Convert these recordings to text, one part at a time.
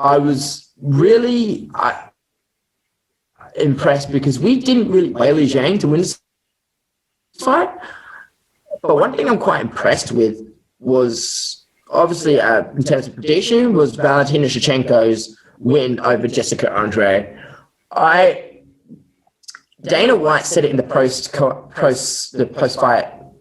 I was really impressed because we didn't really Weili Zhang to win this fight. But one thing I'm quite impressed with was, obviously, in terms of prediction, was Valentina Shevchenko's win over Jessica Andrade. Dana White said it in the post-fight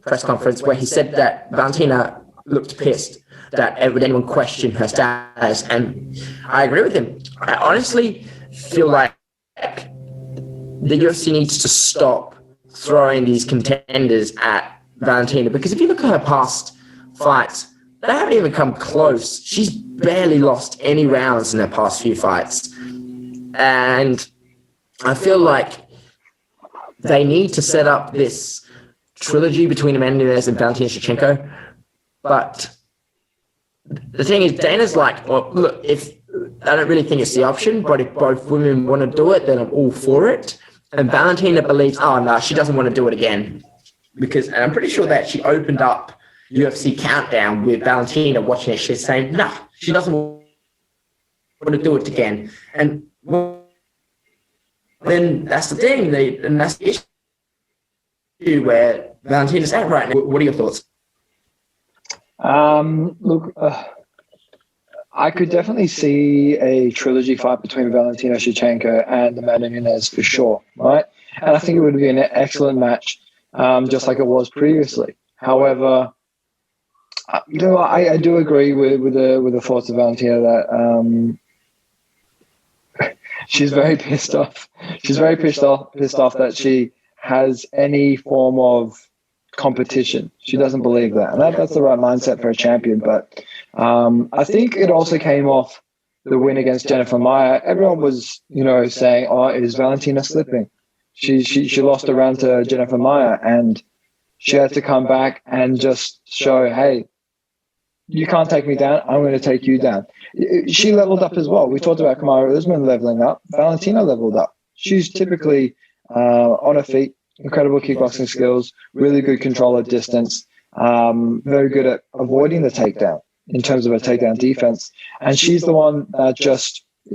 press conference where he said that Valentina looked pissed that would anyone question her status, and I agree with him. I honestly feel like the UFC needs to stop throwing these contenders at Valentina, because if you look at her past fights, they haven't even come close. She's barely lost any rounds in her past few fights. And I feel like they need to set up this trilogy between Amanda Nunes and Valentina Shevchenko. But the thing is, Dana's like, well, look, if I don't really think it's the option, but if both women want to do it, then I'm all for it. And Valentina believes, no, she doesn't want to do it again. And I'm pretty sure that she opened up UFC Countdown with Valentina watching it. She's saying, no, she doesn't want to do it again. And then that's the thing, and that's the issue where Valentina's at right now. What are your thoughts? Look, I could definitely see a trilogy fight between Valentina Shevchenko and Amanda Nunes for sure, right? And I think it would be an excellent match, just like it was previously. However, I do agree with the thoughts of Valentina that she's very pissed off. She's very pissed off that she has any form of competition. She doesn't believe that, and that's the right mindset for a champion. But I think it also came off the win against Jennifer Maia. Everyone was, saying, is Valentina slipping? She lost a round to Jennifer Maia, and she had to come back and just show, hey, you can't take me down. I'm going to take you down. She leveled up as well. We talked about Kamaru Usman leveling up. Valentina leveled up. She's typically on her feet, incredible kickboxing skills, really good control at distance, very good at avoiding the takedown in terms of her takedown defense. And she's the one that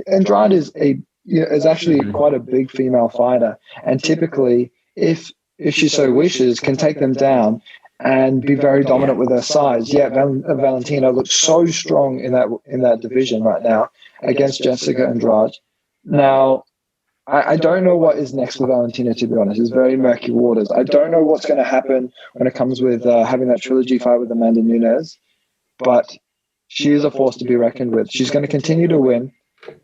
Andrade is actually quite a big female fighter, and typically, if she so wishes, can take them down and be very dominant with her size. Yeah, Valentina looks so strong in that division right now against Jessica Andrade. Now, I don't know what is next for Valentina, to be honest. It's very murky waters. I don't know what's going to happen when it comes with having that trilogy fight with Amanda Nunes, but she is a force to be reckoned with. She's going to continue to win.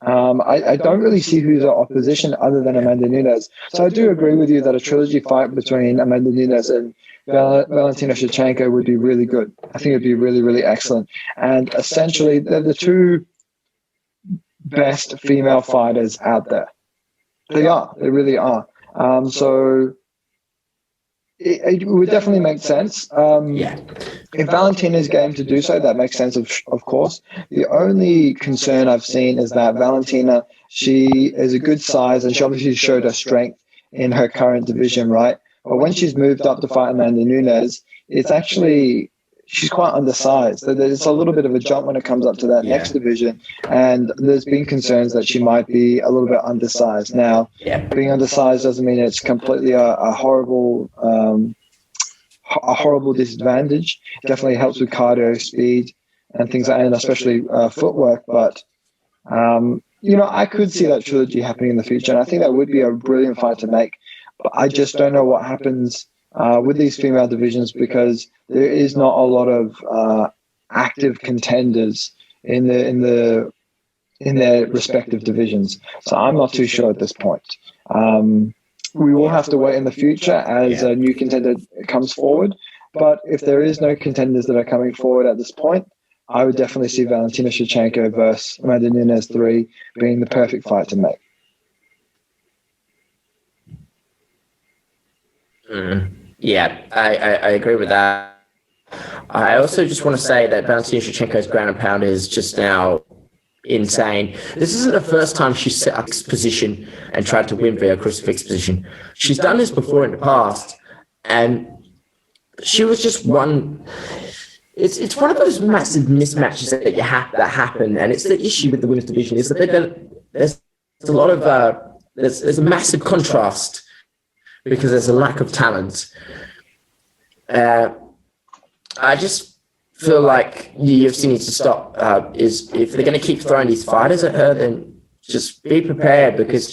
I don't really see who's our opposition other than Amanda Nunes. So I do agree with you that a trilogy fight between Amanda Nunes and Valentina Shevchenko would be really good. I think it'd be really, really excellent. And essentially, they're the two best female fighters out there. They are. They really are. So it would definitely make sense. If Valentina's game to do so, that makes sense, of course. The only concern I've seen is that Valentina, she is a good size, and she obviously showed her strength in her current division, right? But when she's moved up to fight Amanda Nunes, she's quite undersized. So there's a little bit of a jump when it comes up to that next division. And there's been concerns that she might be a little bit undersized. Now, being undersized doesn't mean it's completely a horrible disadvantage. It definitely helps with cardio, speed, and things like that, and especially footwork. But, I could see that trilogy happening in the future. And I think that would be a brilliant fight to make. But I just don't know what happens with these female divisions, because there is not a lot of active contenders in their respective divisions. So I'm not too sure at this point. We will have to wait in the future as a new contender comes forward. But if there is no contenders that are coming forward at this point, I would definitely see Valentina Shevchenko versus Amanda Nunes 3 being the perfect fight to make. Yeah, I agree with that. I also just want to say that Valentina Shevchenko's ground and pound is just now insane. This isn't the first time she's set up this position and tried to win via crucifix position. She's done this before in the past, and she was just one. it's one of those massive mismatches that that happen, and it's the issue with the women's division is that there's a lot of there's a massive contrast because there's a lack of talent. I just feel like the UFC needs to stop. Is if they're going to keep throwing these fighters at her, then just be prepared, because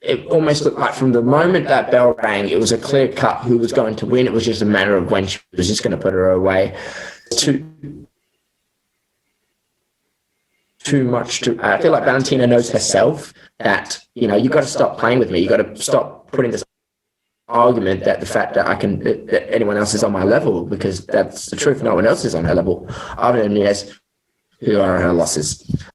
it almost looked like from the moment that bell rang, it was a clear cut who was going to win. It was just a matter of when she was just going to put her away. Too much. I feel like Valentina knows herself that, you got to stop playing with me. You got to stop putting this argument that the fact that that anyone else is on my level, because that's the truth. No one else is on her level other than Nunes, who are her losses.